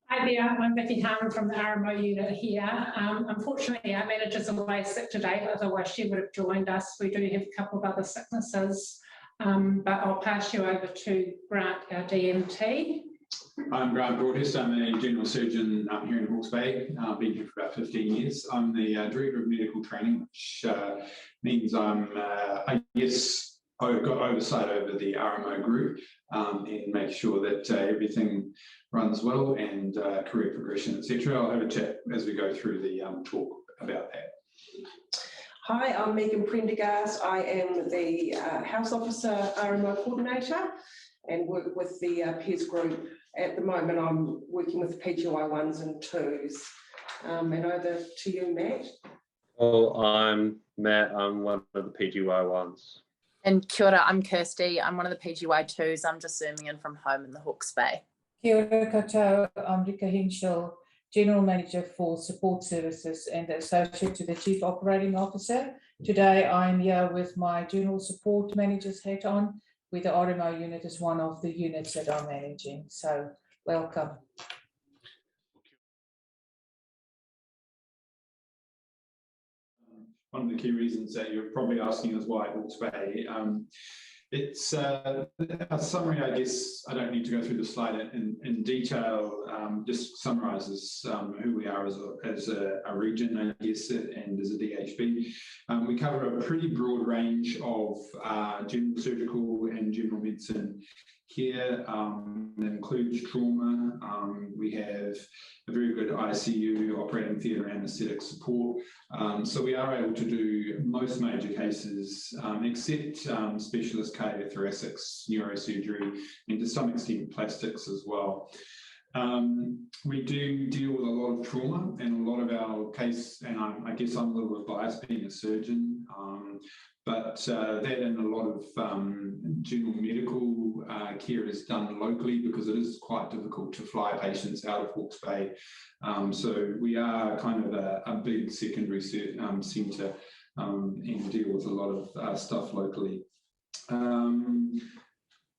Hi there, I'm Vicky Harmon from the RMO unit here. Unfortunately, our manager's away sick today, otherwise she would have joined us. We do have a couple of other sicknesses, but I'll pass you over to Grant, our DMT. I'm Grant Broadhurst. I'm a general surgeon here in Hawke's Bay. I've been here for about 15 years. I'm the Director of Medical Training, which means I guess I've got oversight over the RMO group and make sure that everything runs well and career progression, etc. I'll have a chat as we go through the talk about that. Hi, I'm Megan Prendergast. I am the House Officer RMO Coordinator and work with the PES group. At the moment, I'm working with the PGY 1s and 2s. And over to you, Matt. Well, I'm Matt. I'm one of the PGY 1s. And kia ora, I'm Kirsty. I'm one of the PGY 2s. I'm just zooming in from home in the Hawke's Bay. Kia ora koutou, I'm Rika Henschel, General Manager for Support Services and Associate to the Chief Operating Officer. Today I'm here with my General Support Manager's hat on, where the RMO unit is one of the units that I'm managing. So welcome. One of the key reasons that you're probably asking is why Hawke's Bay. It's a summary, I guess. I don't need to go through the slide in detail, just summarises who we are as a region, I guess, and as a DHB. We cover a pretty broad range of general surgical and general medicine care. That includes trauma. We have a very good ICU, operating theatre anaesthetic support. So we are able to do most major cases, except specialist cardiothoracics, neurosurgery, and to some extent plastics as well. We do deal with a lot of trauma, and a lot of our case, and I guess I'm a little bit biased being a surgeon, but that and a lot of general medical care is done locally because it is quite difficult to fly patients out of Hawke's Bay. So we are kind of a big secondary centre and deal with a lot of stuff locally.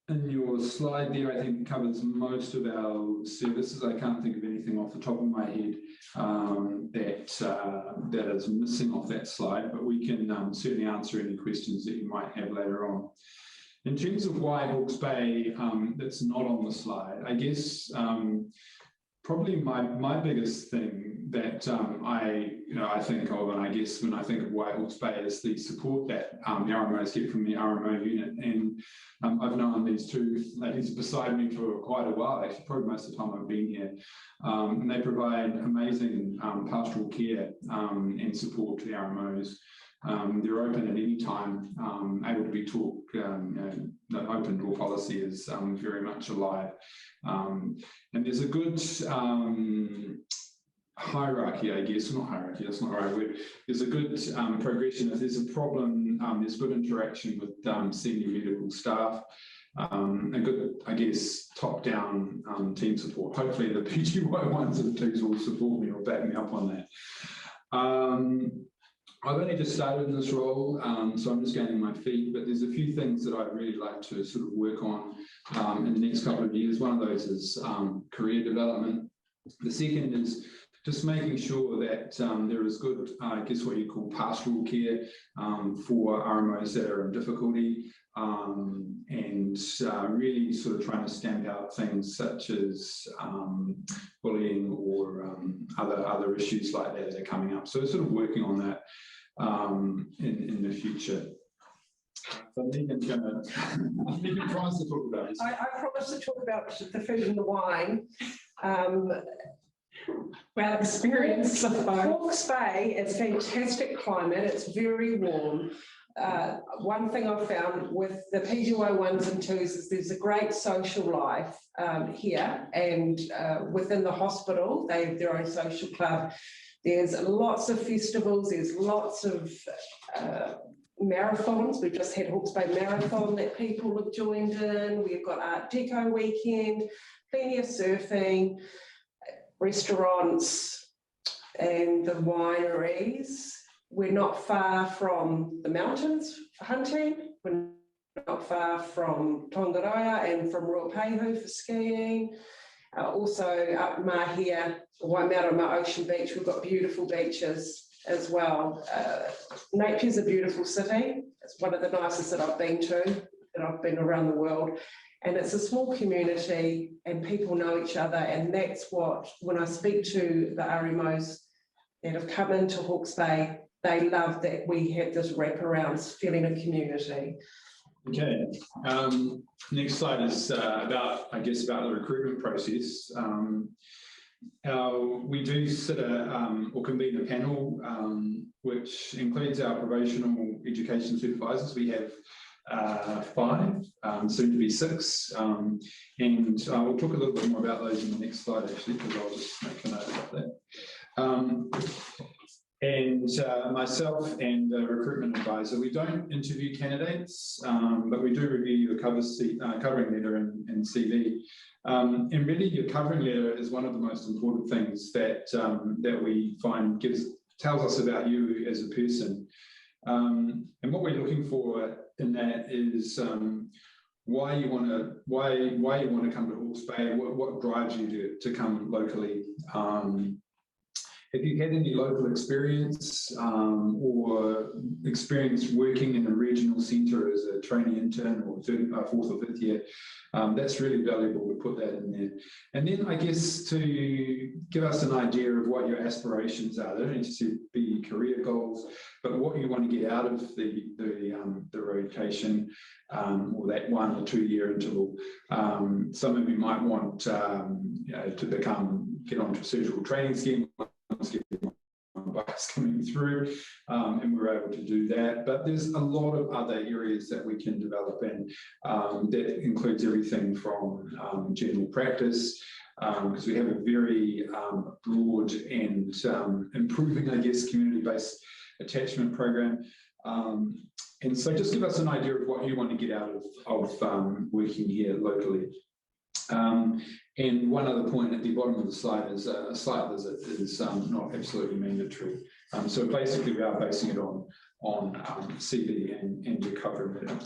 In your slide there, I think covers most of our services. I can't think of anything off the top of my head that is missing off that slide, but we can certainly answer any questions that you might have later on. In terms of why Hawke's Bay, that's not on the slide, I guess probably my biggest thing that I think of, and I guess when I think of why Hawke's Bay, is the support that the RMOs get from the RMO unit. And I've known these two ladies beside me for quite a while, actually, probably most of the time I've been here. And they provide amazing pastoral care and support to the RMOs. They're open at any time, able to be talked. The open door policy is very much alive. And there's a good hierarchy, I guess. Not hierarchy, that's not the right word. There's a good progression. If there's a problem, there's good interaction with senior medical staff. A good, I guess, top-down team support. Hopefully the PGY 1s and 2s will support me or back me up on that. I've only just started in this role, so I'm just gaining my feet, but there's a few things that I'd really like to sort of work on in the next couple of years. One of those is career development. The second is just making sure that there is good, I guess what you call pastoral care for RMOs that are in difficulty, and really sort of trying to stamp out things such as bullying or other issues like that that are coming up. So sort of working on that in the future. So Megan's going to, Megan promised to talk about this. I promised to talk about the food and the wine. Well experienced. Hawke's Bay, it's fantastic climate, it's very warm. One thing I've found with the PGY 1s and 2s is there's a great social life here, and within the hospital they have their own social club. There's lots of festivals, there's lots of marathons. We've just had Hawke's Bay Marathon that people have joined in. We've got Art Deco weekend, plenty of surfing, restaurants and the wineries. We're not far from the mountains for hunting. We're not far from Tongariro and from Ruapehu for skiing. Also up mahi, Waimārama Ocean Beach, we've got beautiful beaches as well. Napier's a beautiful city. It's one of the nicest that I've been to, that I've been around the world. And it's a small community and people know each other. And that's what, when I speak to the RMOs that have come into Hawke's Bay, they love that we have this wraparound feeling of community. Okay, next slide is about the recruitment process. We do sit or convene a panel, which includes our probational education supervisors. We have 5, soon to be 6, and we'll talk a little bit more about those in the next slide actually, because I'll just make a note about that. And myself and the recruitment advisor, we don't interview candidates, but we do review your covering letter and CV. And really, your covering letter is one of the most important things that that we find tells us about you as a person. And what we're looking for in that is why you want to come to Hawke's Bay, what drives you to come locally. If you've had any local experience or experience working in a regional centre as a trainee intern or 4th or 5th year, that's really valuable to put that in there. And then I guess to give us an idea of what your aspirations are. They don't need to be career goals, but what you want to get out of the rotation or that 1 or 2 year interval. Some of you might want to get onto a surgical training scheme. Bias coming through, and we're able to do that. But there's a lot of other areas that we can develop in. That includes everything from general practice, because we have a very broad and improving, I guess, community-based attachment program. And so just give us an idea of what you want to get out of working here locally. And one other point at the bottom of the slide is a site visit is not absolutely mandatory. So basically we are basing it on CV and your covering letter.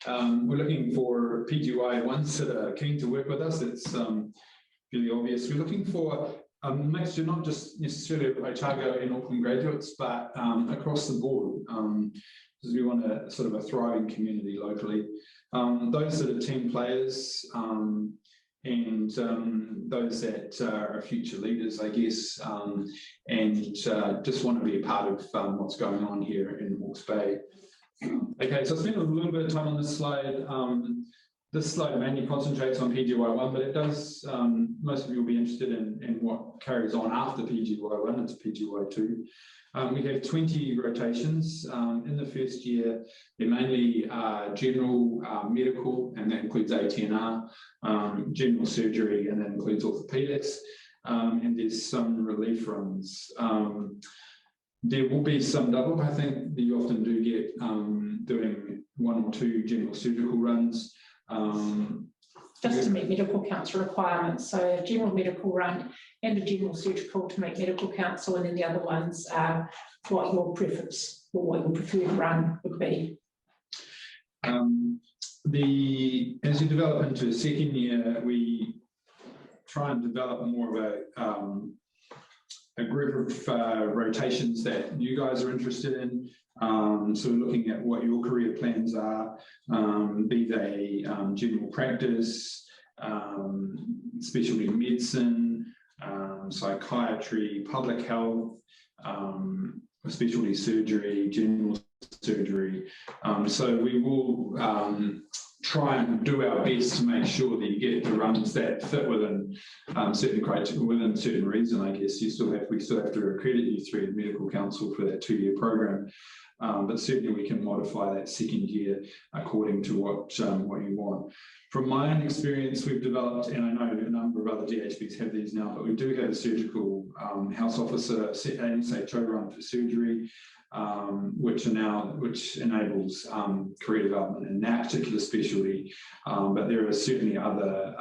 We're looking for PGY ones that are keen to work with us. It's really obvious. We're looking for a mixture, not just necessarily of Otago and Auckland graduates, but across the board, because we want a sort of a thriving community locally. Those that are team players, and those that are future leaders, I guess, and just want to be a part of what's going on here in Hawke's Bay. Okay, so I spent a little bit of time on this slide. This slide mainly concentrates on PGY1, but it does, most of you will be interested in what carries on after PGY1, it's PGY2. We have 20 rotations. In the first year, they're mainly general medical, and that includes ATNR, general surgery, and that includes orthopedics, and there's some relief runs. There will be some double, I think, that you often do get doing 1 or 2 general surgical runs. Just to meet medical council requirements. So a general medical run and a general surgical to meet medical council, and then the other ones are what your preference or what your preferred run would be. As you develop into second year, we try and develop more of a group of rotations that you guys are interested in. So looking at what your career plans are, be they general practice, specialty medicine, psychiatry, public health, specialty surgery, general surgery. So we will try and do our best to make sure that you get the runs that fit within certain criteria, within certain reason. I guess we still have to accredit you through the medical council for that 2-year program. But certainly we can modify that second year according to what you want. From my own experience, we've developed, and I know a number of other DHBs have these now, but we do have a surgical house officer, SHO run for surgery, which enables career development in that particular specialty. But there are certainly other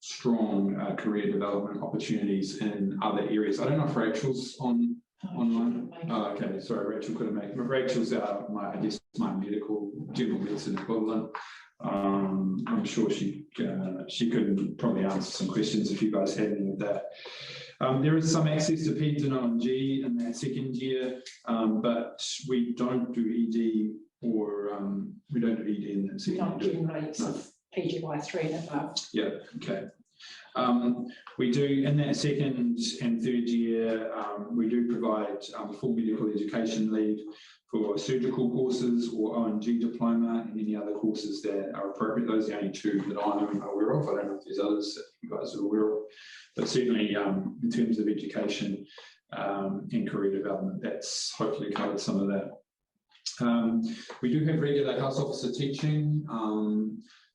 strong career development opportunities in other areas. I don't know if Rachel's on online? Oh, okay, sorry, Rachel couldn't make it. Rachel's my medical general medicine equivalent. I'm sure she could probably answer some questions if you guys had any of that. There is some access to P, teno and G in that second year, but we don't do ED in that second year. Not generally, it's PGY 3 and above. Yeah, okay. We do, in that second and third year, we do provide full medical education leave for surgical courses or O&G diploma and any other courses that are appropriate. Those are the only two that I'm aware of. I don't know if there's others that you guys are aware of, but certainly in terms of education and career development, that's hopefully covered some of that. We do have regular house officer teaching.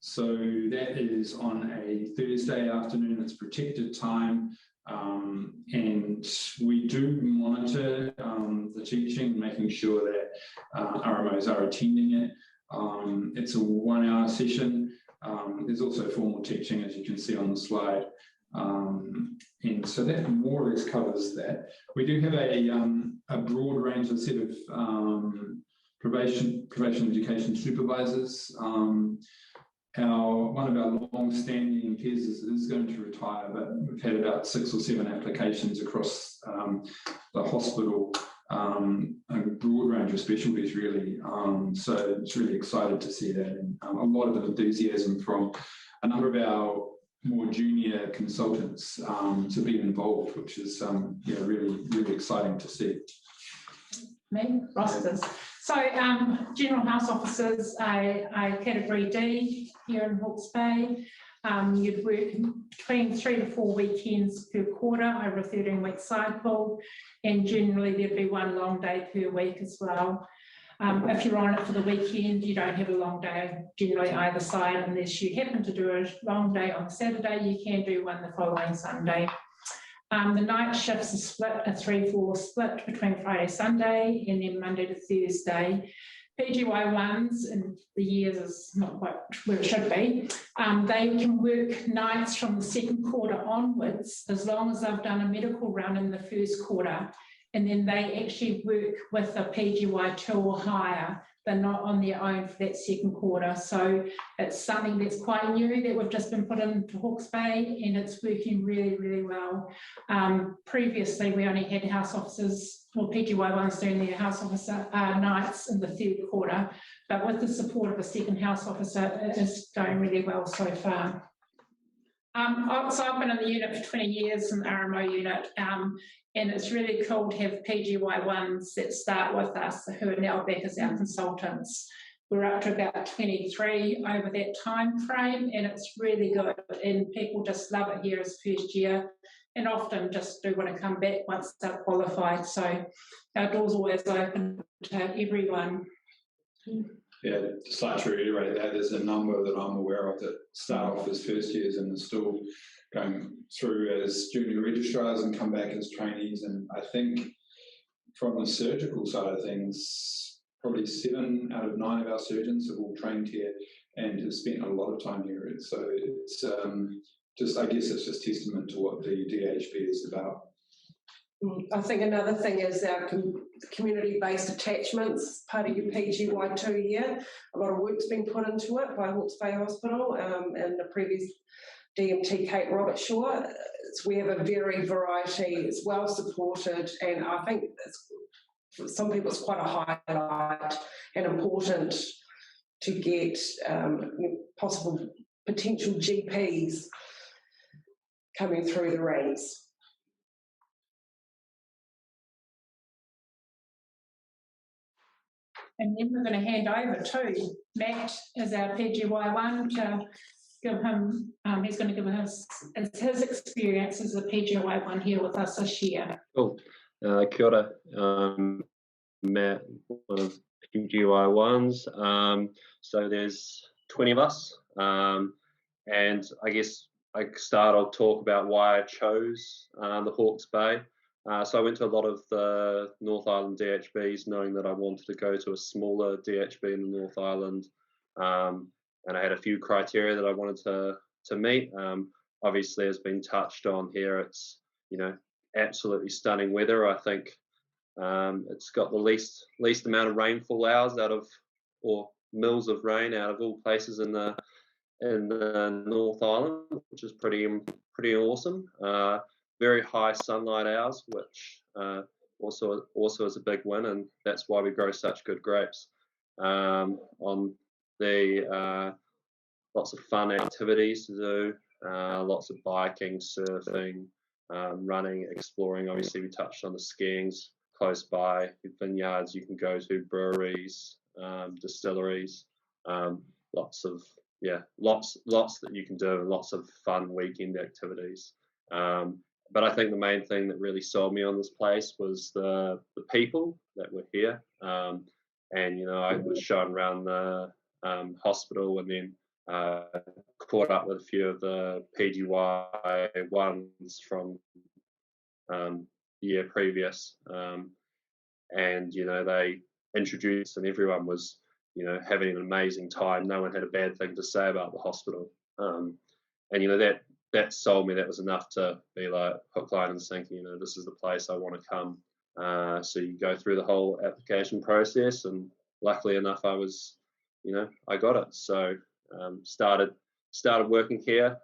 So that is on a Thursday afternoon. It's protected time, and we do monitor the teaching, making sure that RMOs are attending it. It's a 1 hour session. There's also formal teaching, as you can see on the slide. And so that more or less covers that. We do have a broad range of set of probation education supervisors. One of our long-standing peers is going to retire, but we've had about 6 or 7 applications across the hospital, a broad range of specialties really. So it's really excited to see that, and a lot of enthusiasm from a number of our more junior consultants to be involved, which is really exciting to see. Me, rosters. So general house officers, a category D here in Hawke's Bay. You'd work between 3 to 4 weekends per quarter over a 13-week cycle, and generally there'd be 1 long day per week as well. If you're on it for the weekend, you don't have a long day generally either side, unless you happen to do a long day on Saturday. You can do one the following Sunday. The night shifts are split, a 3-4 split between Friday, Sunday, and then Monday to Thursday. PGY1s in the years is not quite where it should be. They can work nights from the second quarter onwards, as long as they've done a medical run in the first quarter, and then they actually work with a PGY2 or higher. They're not on their own for that second quarter. So it's something that's quite new that we've just been put into Hawke's Bay, and it's working really, really well. Previously, we only had house officers or PGY1s doing their house officer nights in the third quarter, but with the support of a second house officer, it is going really well so far. So I've been in the unit for 20 years in the RMO unit, and it's really cool to have PGY1s that start with us who are now back as our consultants. We're up to about 23 over that time frame, and it's really good, and people just love it here as first year, and often just do want to come back once they're qualified. So our door's always open to everyone. Yeah, just like to reiterate that, there's a number that I'm aware of that start off as first years and are still going through as junior registrars and come back as trainees. And I think from the surgical side of things, probably 7 out of 9 of our surgeons have all trained here and have spent a lot of time here. So it's I guess it's just testament to what the DHB is about. I think another thing is our community-based attachments, part of your PGY2 year. A lot of work's been put into it by Hawke's Bay Hospital and the previous DMT Kate Roberts Shaw. We have a very variety, it's well supported, and I think for some people it's quite a highlight and important to get potential GPs coming through the ranks. And then we're going to hand over to Matt as our PGY1 to give him, he's going to give us his experience as a PGY1 here with us this year. Cool. Kia ora. Matt, one of PGY1s. So there's 20 of us. And I guess I'll talk about why I chose the Hawke's Bay. So I went to a lot of the North Island DHBs knowing that I wanted to go to a smaller DHB in the North Island. And I had a few criteria that I wanted to meet. Obviously, as been touched on here, it's, absolutely stunning weather. I think It's got the least amount of rainfall hours or mils of rain out of all places in the North Island, which is pretty awesome. Very high sunlight hours, which also is a big win, and that's why we grow such good grapes. On the lots of fun activities to do, lots of biking, surfing, running, exploring. Obviously, we touched on the skiing's close by, vineyards you can go to, breweries, distilleries, lots that you can do, and lots of fun weekend activities. But I think the main thing that really sold me on this place was the people that were here. And I was shown around the hospital, and then caught up with a few of the PGY ones from the year previous, and they introduced, and everyone was having an amazing time. No one had a bad thing to say about the hospital, and that sold me. That was enough to be like hook, line, and sinker. This is the place I want to come. So you go through the whole application process, and luckily enough, I got it. So started working here.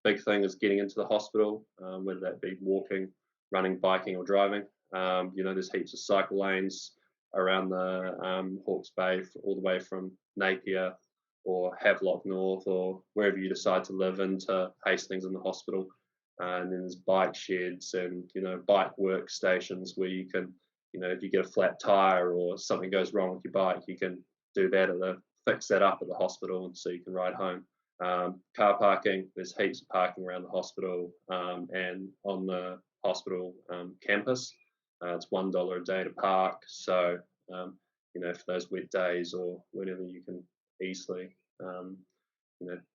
Big thing is getting into the hospital, whether that be walking, running, biking, or driving. There's heaps of cycle lanes around the Hawke's Bay, all the way from Napier or Havelock North, or wherever you decide to live, into Hastings in the hospital. And then there's bike sheds and bike workstations where you can, if you get a flat tire or something goes wrong with your bike, you can do that fix that up at the hospital, and so you can ride home. Car parking, there's heaps of parking around the hospital and on the hospital campus. It's $1 a day to park, so for those wet days or whenever, you can easily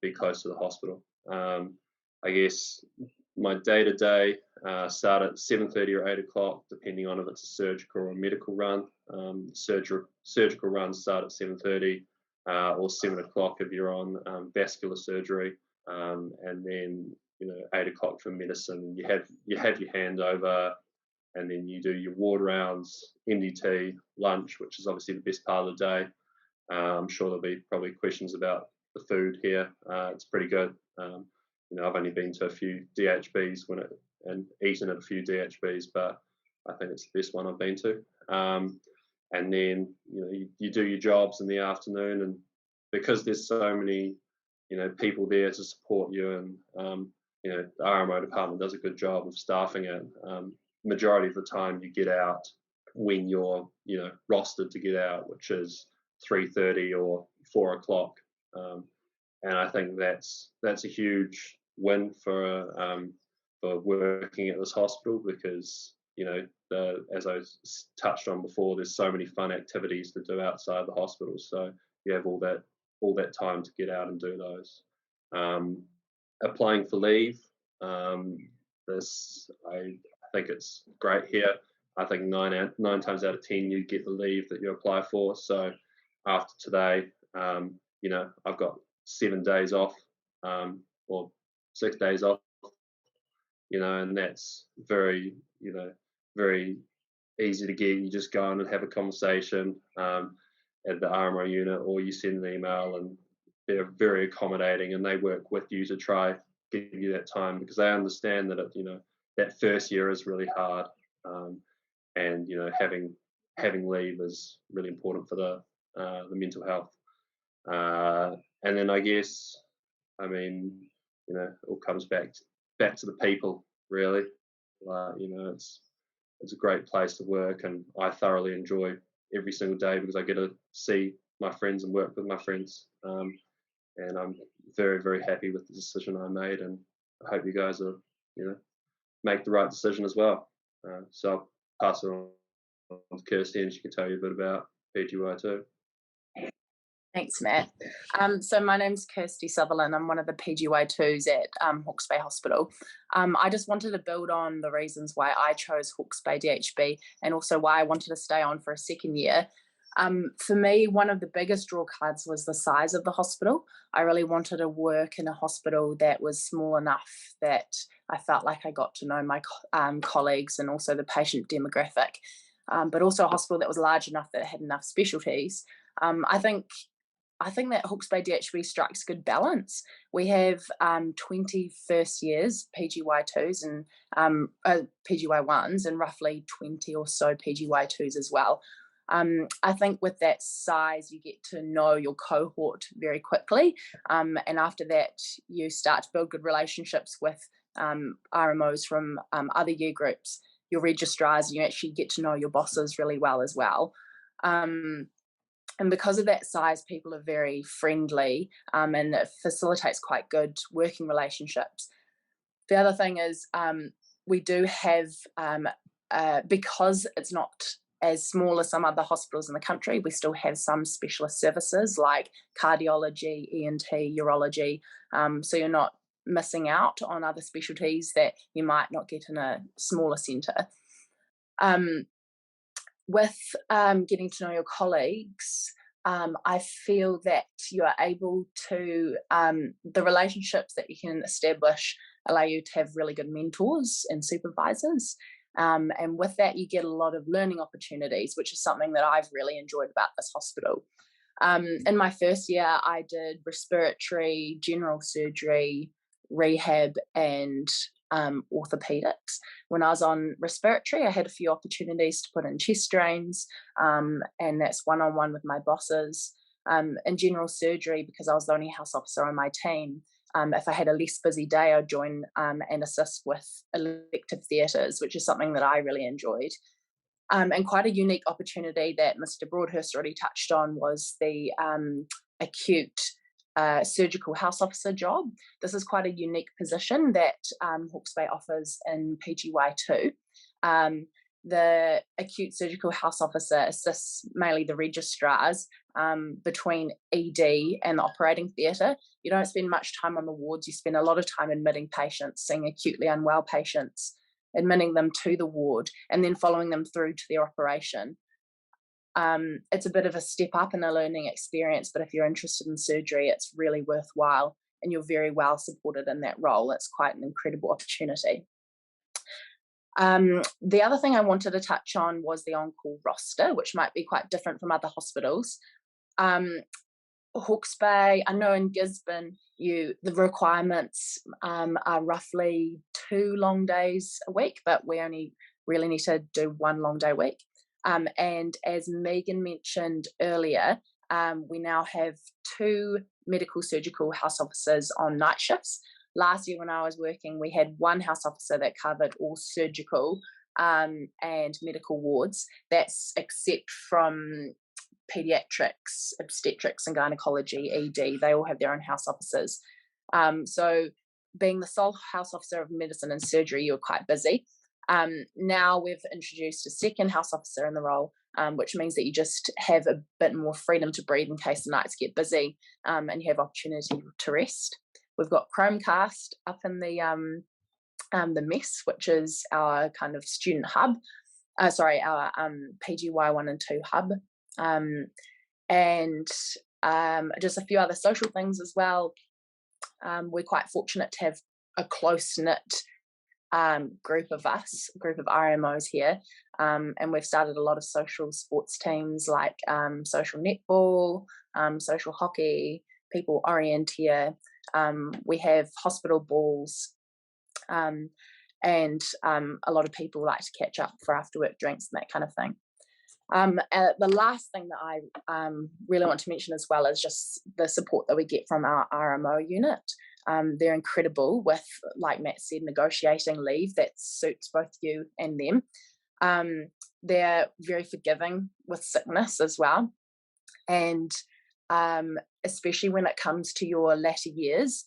be close to the hospital. I guess my day-to-day start at 7:30 or 8 o'clock, depending on if it's a surgical or a medical run. Surgical runs start at 7:30 or 7 o'clock if you're on vascular surgery, and then 8 o'clock for medicine. You have your handover, and then you do your ward rounds, MDT, lunch, which is obviously the best part of the day. I'm sure there'll be probably questions about the food here. It's pretty good. I've only been to a few DHBs and eaten at a few DHBs, but I think it's the best one I've been to. And then you do your jobs in the afternoon, and because there's so many people there to support you, and the RMO department does a good job of staffing it. Majority of the time you get out when you're rostered to get out, which is 3:30 or 4 o'clock, and I think that's a huge win for working at this hospital, because as I touched on before, there's so many fun activities to do outside the hospital, so you have all that time to get out and do those. Applying for leave, I think it's great here. I think nine times out of 10 you get the leave that you apply for. So after today, I've got 7 days off, or 6 days off, and that's very easy to get. You just go in and have a conversation at the RMO unit, or you send an email, and they're very accommodating, and they work with you to try give you that time, because they understand that that first year is really hard, and having leave is really important for the mental health. And then I guess, it all comes back to the people, really. It's a great place to work, and I thoroughly enjoy every single day, because I get to see my friends and work with my friends. And I'm very, very happy with the decision I made, and I hope you guys are, make the right decision as well. So I'll pass it on to Kirsty, and she can tell you a bit about PGY too. Thanks, Matt. So my name's Kirsty Sutherland. I'm one of the PGY2s at Hawke's Bay Hospital. I just wanted to build on the reasons why I chose Hawke's Bay DHB, and also why I wanted to stay on for a second year. For me, one of the biggest draw cards was the size of the hospital. I really wanted to work in a hospital that was small enough that I felt like I got to know my colleagues, and also the patient demographic. but also a hospital that was large enough that it had enough specialties. I think that Hawke's Bay DHB strikes a good balance. We have 20 first years PGY2s and PGY1s and roughly 20 or so PGY2s as well. I think with that size, you get to know your cohort very quickly. And after that, you start to build good relationships with RMOs from other year groups, your registrars, and you actually get to know your bosses really well as well. And because of that size, people are very friendly, and it facilitates quite good working relationships. The other thing is we do have, because it's not as small as some other hospitals in the country, we still have some specialist services like cardiology, ENT, urology. So you're not missing out on other specialties that you might not get in a smaller centre. With getting to know your colleagues, I feel that you are able to, the relationships that you can establish allow you to have really good mentors and supervisors. And with that, you get a lot of learning opportunities, which is something that I've really enjoyed about this hospital. In my first year, I did respiratory, general surgery, rehab, and orthopedics. When I was on respiratory, I had a few opportunities to put in chest drains, and that's one-on-one with my bosses. In general surgery, because I was the only house officer on my team, if I had a less busy day, I'd join and assist with elective theatres, which is something that I really enjoyed. And quite a unique opportunity that Mr. Broadhurst already touched on was the acute surgical house officer job. This is quite a unique position that Hawke's Bay offers in PGY2. The acute surgical house officer assists mainly the registrars between ED and the operating theatre. You don't spend much time on the wards, you spend a lot of time admitting patients, seeing acutely unwell patients, admitting them to the ward, and then following them through to their operation. It's a bit of a step up in a learning experience, but if you're interested in surgery, it's really worthwhile, and you're very well supported in that role. It's quite an incredible opportunity. The other thing I wanted to touch on was the on-call roster, which might be quite different from other hospitals. Hawke's Bay, I know in Gisborne, the requirements are roughly 2 long days a week, but we only really need to do 1 long day a week. And as Megan mentioned earlier, we now have 2 medical surgical house officers on night shifts. Last year when I was working, we had 1 house officer that covered all surgical and medical wards. That's except from pediatrics, obstetrics and gynecology, ED. They all have their own house officers. So being the sole house officer of medicine and surgery, you're quite busy. Now we've introduced a 2nd house officer in the role, which means that you just have a bit more freedom to breathe in case the nights get busy, and you have opportunity to rest. We've got Chromecast up in the mess, which is our kind of student hub. Our PGY 1 and 2 hub, and just a few other social things as well. We're quite fortunate to have a close-knit group of RMOs here, and we've started a lot of social sports teams like social netball, social hockey, people orienteer. We have hospital balls, and a lot of people like to catch up for after work drinks and that kind of thing. The last thing that I really want to mention as well is just the support that we get from our RMO unit. They're incredible with, like Matt said, negotiating leave that suits both you and them. They're very forgiving with sickness as well. And especially when it comes to your latter years,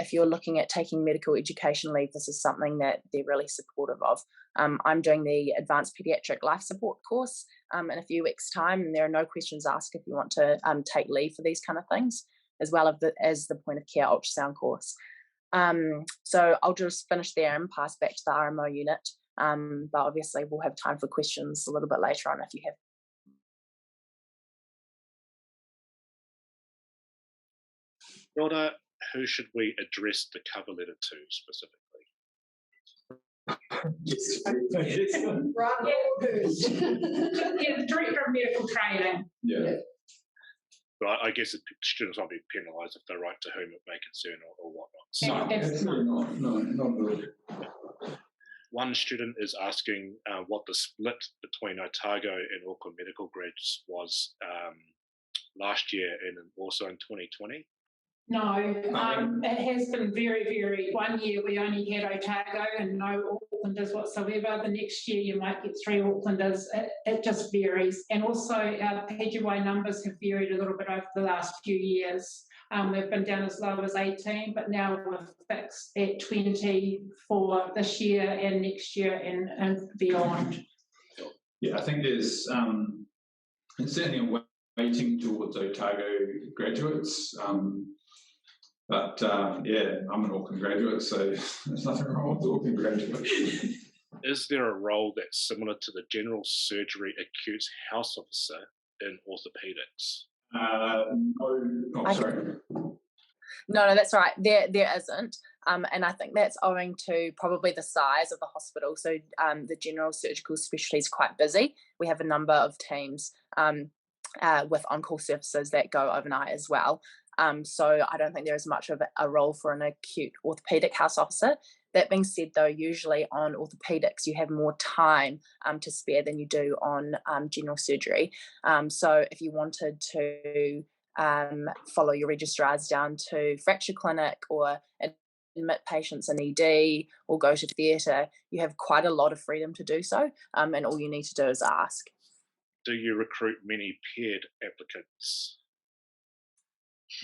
if you're looking at taking medical education leave, this is something that they're really supportive of. I'm doing the Advanced Pediatric Life Support course in a few weeks' time, and there are no questions asked if you want to take leave for these kind of things, as well as the point of care ultrasound course. So I'll just finish there and pass back to the RMO unit, but obviously we'll have time for questions a little bit later on if you have. Rhoda, who should we address the cover letter to specifically? Yes. Right. Yeah, the Director of Medical Training. Yeah. But I guess students won't be penalised if they write to whom it may concern or whatnot. So No, absolutely not. No, not at all. one student is asking what the split between Otago and Auckland medical grads was last year and also in 2020. No, it has been very varied. One year we only had Otago and no Aucklanders whatsoever. The next year you might get 3 Aucklanders. It just varies. And also our PGY numbers have varied a little bit over the last few years. They've been down as low as 18, but now we're fixed at 20 for this year and next year and beyond. Yeah, I think there's certainly a weighting towards Otago graduates. But yeah, I'm an Auckland graduate, so there's nothing wrong with Auckland graduates. Is there a role that's similar to the general surgery acute house officer in orthopedics? No, sorry. No, that's right. There isn't. And I think that's owing to probably the size of the hospital. So the general surgical specialty is quite busy. We have a number of teams with on-call services that go overnight as well. So I don't think there is much of a role for an acute orthopedic house officer. That being said, though, usually on orthopedics, you have more time to spare than you do on general surgery. So if you wanted to follow your registrars down to fracture clinic or admit patients in ED or go to theatre, you have quite a lot of freedom to do so. And all you need to do is ask. Do you recruit many paired applicants?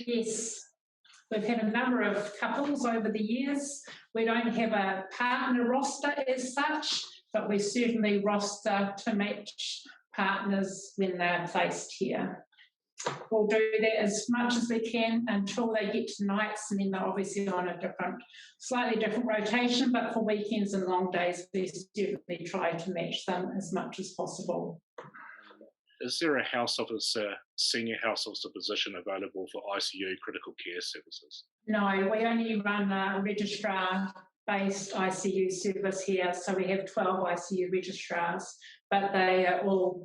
Yes, we've had a number of couples over the years. We don't have a partner roster as such, but we certainly roster to match partners when they're placed here. We'll do that as much as we can until they get to nights, and then they're obviously on a slightly different rotation, but for weekends and long days, we certainly try to match them as much as possible. Is there a house officer, senior house officer position available for ICU critical care services? No, we only run a registrar-based ICU service here, so we have 12 ICU registrars, but they are all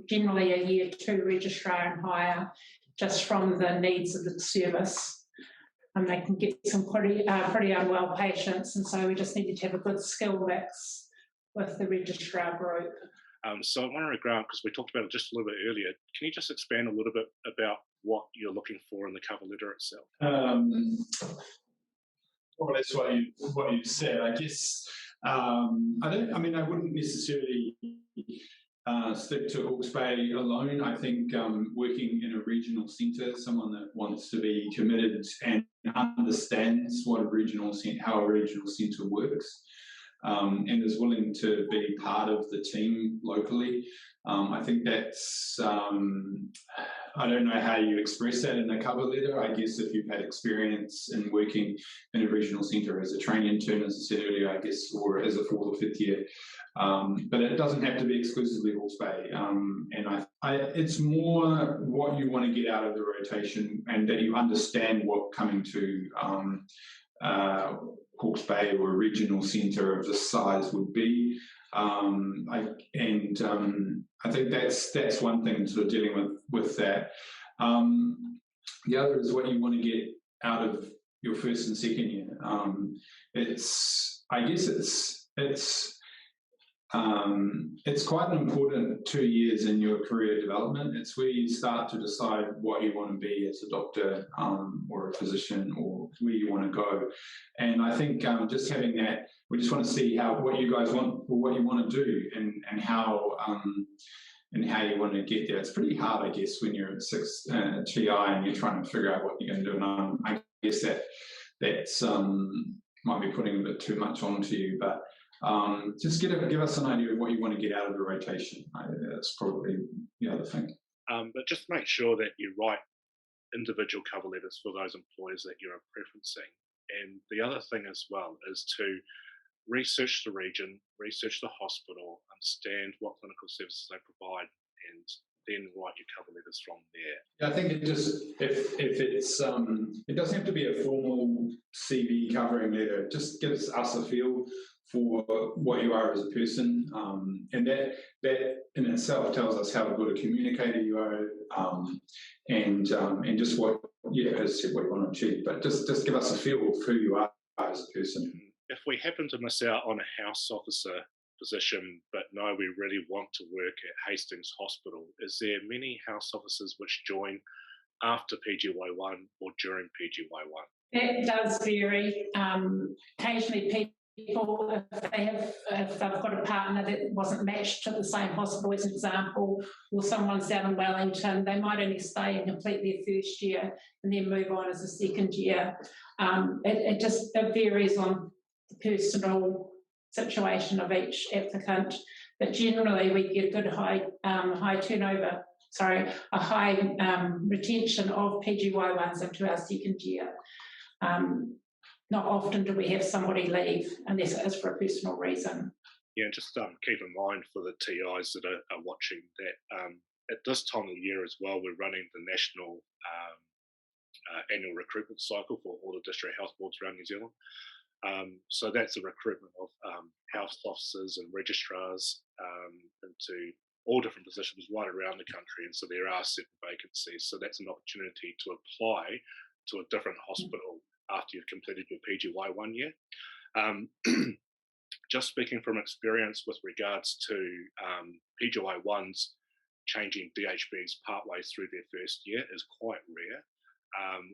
generally a year 2 registrar and higher, just from the needs of the service. And they can get some pretty unwell patients, and so we just needed to have a good skill mix with the registrar group. So I want to Grant, because we talked about it just a little bit earlier, can you just expand a little bit about what you're looking for in the cover letter itself? Well, that's what you said. I guess I wouldn't necessarily stick to Hawke's Bay alone. I think working in a regional centre, someone that wants to be committed and understands how a regional centre works, and is willing to be part of the team locally. I think that's, I don't know how you express that in a cover letter. I guess if you've had experience in working in a regional centre as a trainee intern, as I said earlier, I guess, or as a 4th or 5th year. But it doesn't have to be exclusively Hawke's Bay. And it's more what you want to get out of the rotation, and that you understand what coming to Hawke's Bay or a regional centre of this size would be. I think that's one thing, sort of dealing with that. The other is what you want to get out of your first and second year. It's quite an important 2 years in your career development. It's where you start to decide what you want to be as a doctor or a physician, or where you want to go. And I think just having that, we just want to see what you guys want, or what you want to do, and how you want to get there. It's pretty hard, I guess, when you're at 6 GI and you're trying to figure out what you're going to do. And I guess that's might be putting a bit too much onto you, but just give us an idea of what you want to get out of the rotation. That's probably the other thing. But just make sure that you write individual cover letters for those employers that you're preferencing. And the other thing as well is to research the region, research the hospital, understand what clinical services they provide, and then write your cover letters from there. Yeah, I think it just, if it's, it doesn't have to be a formal CV covering letter. It just gives us a feel for what you are as a person, and that in itself tells us how good a communicator you are, and just what, as I said, what you want to achieve. But just give us a feel of who you are as a person. If we happen to miss out on a house officer position, but no, we really want to work at Hastings Hospital, is there many house officers which join after PGY1 or during PGY1? It does vary. Occasionally people, if they've got a partner that wasn't matched to the same hospital as an example, or someone's down in Wellington, they might only stay and complete their first year and then move on as a second year. It varies on the personal situation of each applicant, but generally we get a good high retention of PGY1s into our second year. Not often do we have somebody leave unless it is for a personal reason. Yeah, just keep in mind for the TIs that are watching that at this time of the year as well, we're running the national annual recruitment cycle for all the district health boards around New Zealand. So that's the recruitment of health officers and registrars into all different positions right around the country, and so there are 7 vacancies. So that's an opportunity to apply to a different hospital after you've completed your PGY1 year. Just speaking from experience with regards to PGY1s changing DHBs partway through their first year is quite rare.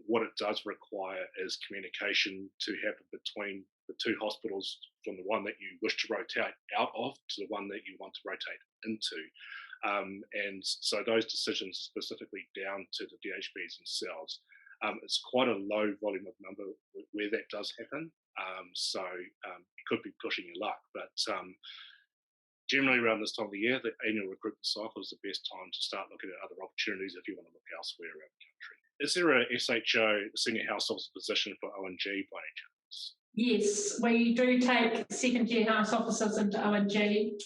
What it does require is communication to happen between the 2 hospitals, from the one that you wish to rotate out of to the one that you want to rotate into. And so those decisions are specifically down to the DHBs themselves. It's quite a low volume of number where that does happen. So you could be pushing your luck, but generally around this time of the year, the annual recruitment cycle is the best time to start looking at other opportunities if you want to look elsewhere around the country. Is there a SHO, senior house officer position for ONG by any chance? Yes, we do take second year house officers into ONG.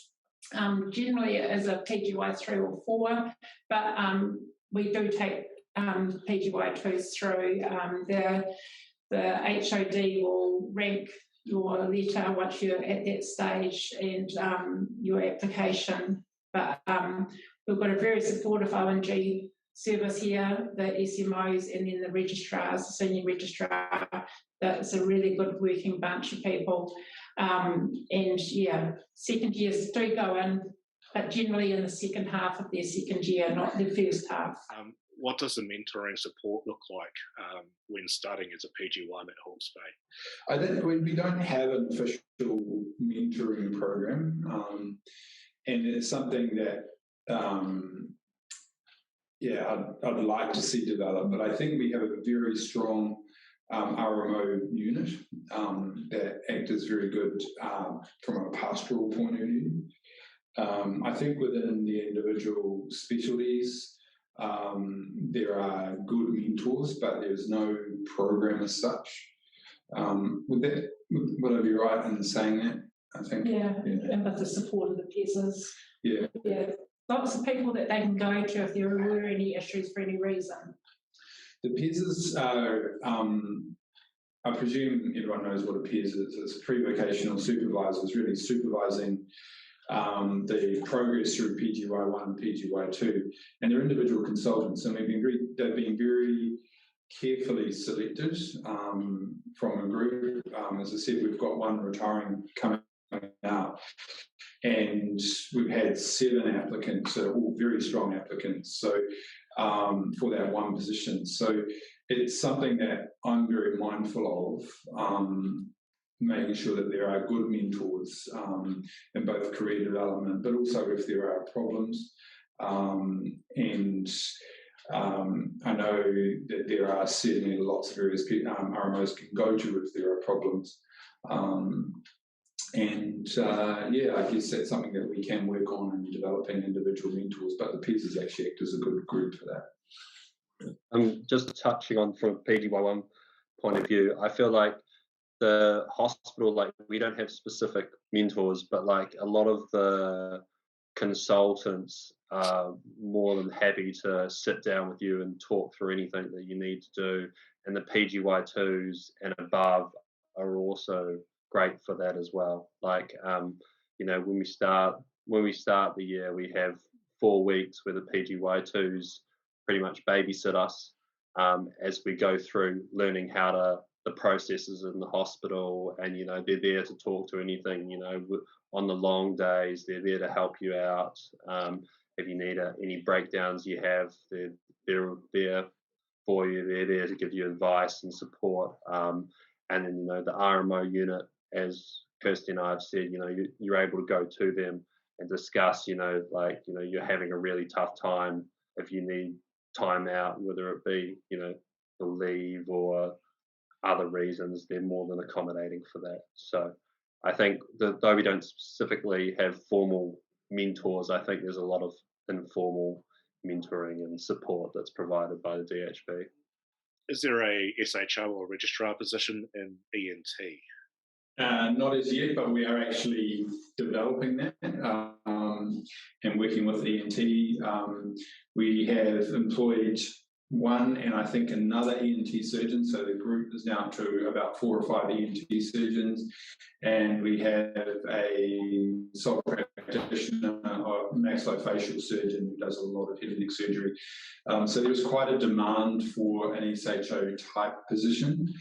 Generally it is a PGY 3 or 4, but we do take PGY2s through. The HOD will rank your letter once you're at that stage and your application. But we've got a very supportive ONG service here, the SMOs and then the registrars, the senior registrar. That's a really good working bunch of people. And yeah, second years do go in, but generally in the second half of their second year, not the first half. What does the mentoring support look like when starting as a PG1 at Hawke's Bay? I think we don't have an official mentoring program, and it's something that I'd like to see develop, but I think we have a very strong RMO unit that act as very good from a pastoral point of view. I think within the individual specialties, there are good mentors, but there's no program as such. Would I be right in saying that? I think. Yeah, and with the support of the PESs. Yeah. Lots of people that they can go to if there were any issues for any reason. The PESs are, I presume everyone knows what a PES is. It's pre-vocational supervisors, really supervising the progress through PGY1, PGY2, and they're individual consultants, and they've been very carefully selected from a group. As I said, we've got one retiring coming out, and we've had 7 applicants, so all very strong applicants. So for that one position, so it's something that I'm very mindful of. Making sure that there are good mentors in both career development, but also if there are problems. And I know that there are certainly lots of areas RMOs can go to if there are problems. I guess that's something that we can work on in developing individual mentors, but the PESs actually act as a good group for that. Just touching on from a PGY1 point of view, I feel like the hospital, like, we don't have specific mentors, but like a lot of the consultants are more than happy to sit down with you and talk through anything that you need to do. And the PGY2s and above are also great for that as well. Like, you know, when we start the year, we have 4 weeks where the PGY2s pretty much babysit us as we go through learning the processes in the hospital, and you know, they're there to talk to anything, you know, on the long days, they're there to help you out. If you need any breakdowns you have, they're there for you. They're there to give you advice and support. And then, you know, the RMO unit, as Kirsty and I have said, you know, you're able to go to them and discuss, you know, like, you know, you're having a really tough time. If you need time out, whether it be, you know, the leave or other reasons, they're more than accommodating for that. So I think that though we don't specifically have formal mentors, I think there's a lot of informal mentoring and support that's provided by the DHB. Is there a SHO or registrar position in ENT? Not as yet, but we are actually developing that and working with ENT. We have employed one and I think another ENT surgeon, so the group is now to about 4 or 5 ENT surgeons, and we have a sole practitioner or maxillofacial surgeon who does a lot of head and neck surgery. So there's quite a demand for an SHO type position.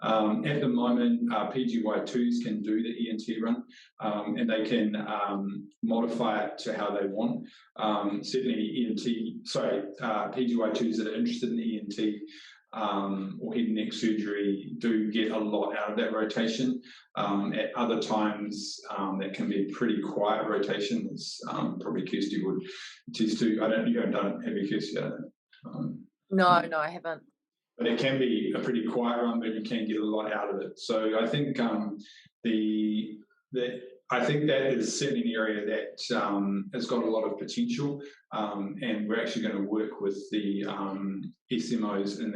At the moment, PGY2s can do the ENT run, and they can modify it to how they want. Certainly PGY2s that are interested in ENT or head and neck surgery do get a lot out of that rotation. At other times, that can be a pretty quiet rotation, as probably Kirsty would attest to. You don't have your Kirsty, I don't know. No, I haven't. But it can be a pretty quiet run, but you can get a lot out of it. So I think that is certainly an area that has got a lot of potential, and we're actually going to work with the SMOs in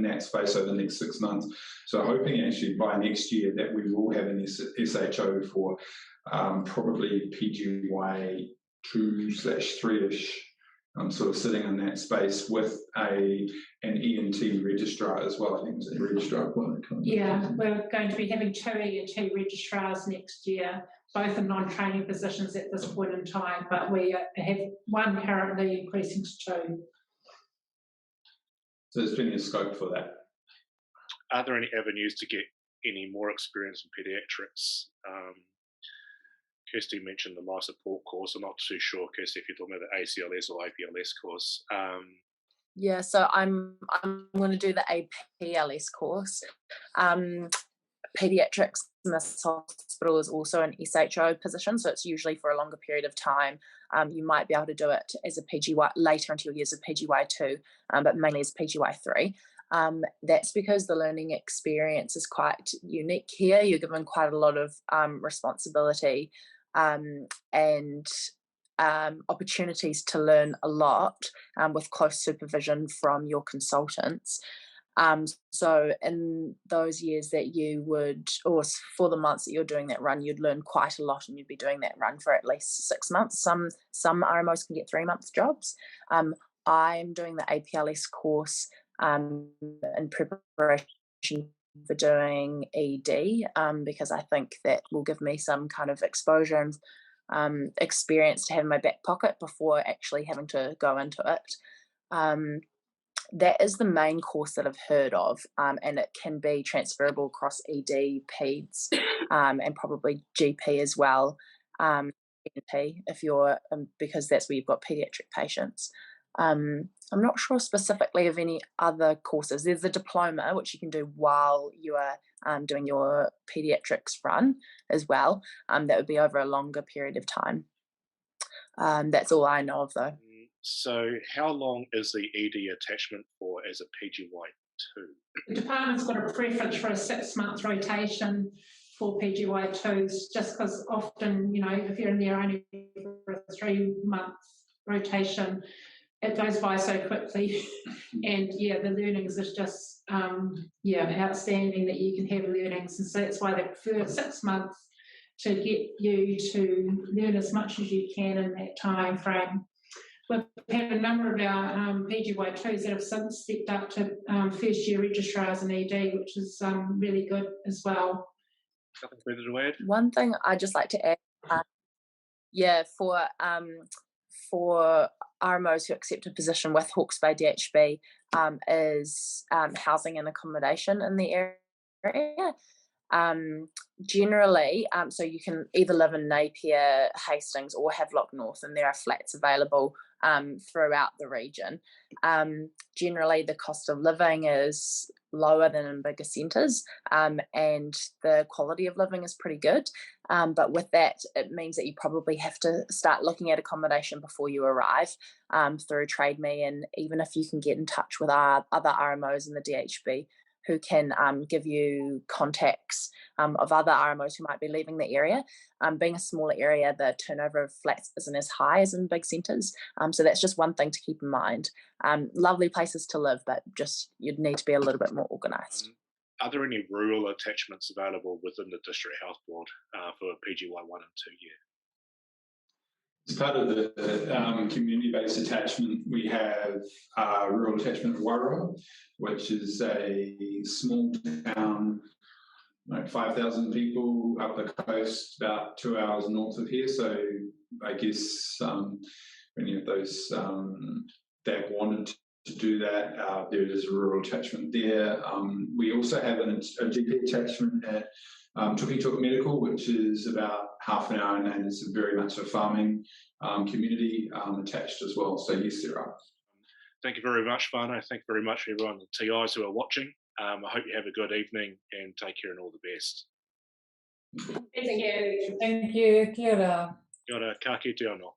that space over the next 6 months. So hoping actually by next year that we will have an SHO for probably PGY 2/3-ish. Sort of sitting in that space with an ENT registrar as well. I think it was a registrar. Yeah, we're going to be having 2 ENT registrars next year, both in non-training positions at this point in time, but we have 1 currently increasing to 2. So there's plenty of scope for that. Are there any avenues to get any more experience in paediatrics? Kirsty mentioned the life support course. I'm not too sure, Kirsty, if you're talking about the ACLS or APLS course. Yeah, so I'm going to do the APLS course. Paediatrics in this hospital is also an SHO position, so it's usually for a longer period of time. You might be able to do it as a PGY later into your years of PGY2, but mainly as PGY3. That's because the learning experience is quite unique here. You're given quite a lot of responsibility and opportunities to learn a lot with close supervision from your consultants. So in those years that you would, or for the months that you're doing that run, you'd learn quite a lot, and you'd be doing that run for at least 6 months. Some RMOs can get 3 months jobs. I'm doing the APLS course in preparation for doing ED, because I think that will give me some kind of exposure and experience to have in my back pocket before actually having to go into it. That is the main course that I've heard of, and it can be transferable across ED, PEDS, and probably GP as well, if you're, because that's where you've got paediatric patients. I'm not sure specifically of any other courses. There's the diploma, which you can do while you are doing your paediatrics run as well. That would be over a longer period of time. That's all I know of, though. So how long is the ED attachment for as a PGY2? The department's got a preference for a 6-month rotation for PGY2s, just because often, you know, if you're in there only for a 3-month rotation, it goes by so quickly. And yeah, the learnings is just outstanding that you can have learnings, and so that's why they prefer 6 months to get you to learn as much as you can in that time frame. We've had a number of our PGY2s that have since stepped up to first year registrars in ED, which is really good as well. Nothing further to add? One thing I'd just like to add, for RMOs who accept a position with Hawke's Bay DHB is housing and accommodation in the area. Generally, so you can either live in Napier, Hastings, or Havelock North, and there are flats available throughout the region. Generally, the cost of living is lower than in bigger centres, and the quality of living is pretty good. But with that, it means that you probably have to start looking at accommodation before you arrive through Trade Me, and even if you can get in touch with our other RMOs in the DHB who can give you contacts of other RMOs who might be leaving the area. Being a smaller area, the turnover of flats isn't as high as in big centres. So that's just one thing to keep in mind. Lovely places to live, but just you'd need to be a little bit more organised. Are there any rural attachments available within the District Health Board for PGY 1 and 2 year? As part of the community-based attachment, we have rural attachment of Wairua, which is a small town, like 5,000 people up the coast, about 2 hours north of here. So I guess many of those that wanted to do that, there is a rural attachment there. We also have a GP attachment at Tukitook Medical, which is about half an hour, and it's very much a farming community attached as well. So yes, there are. Thank you very much, Whānau. Thank you very much for everyone, the TIs who are watching. I hope you have a good evening and take care and all the best. Thank you. Thank you. Kia ora. Kia ora, ka kite anō.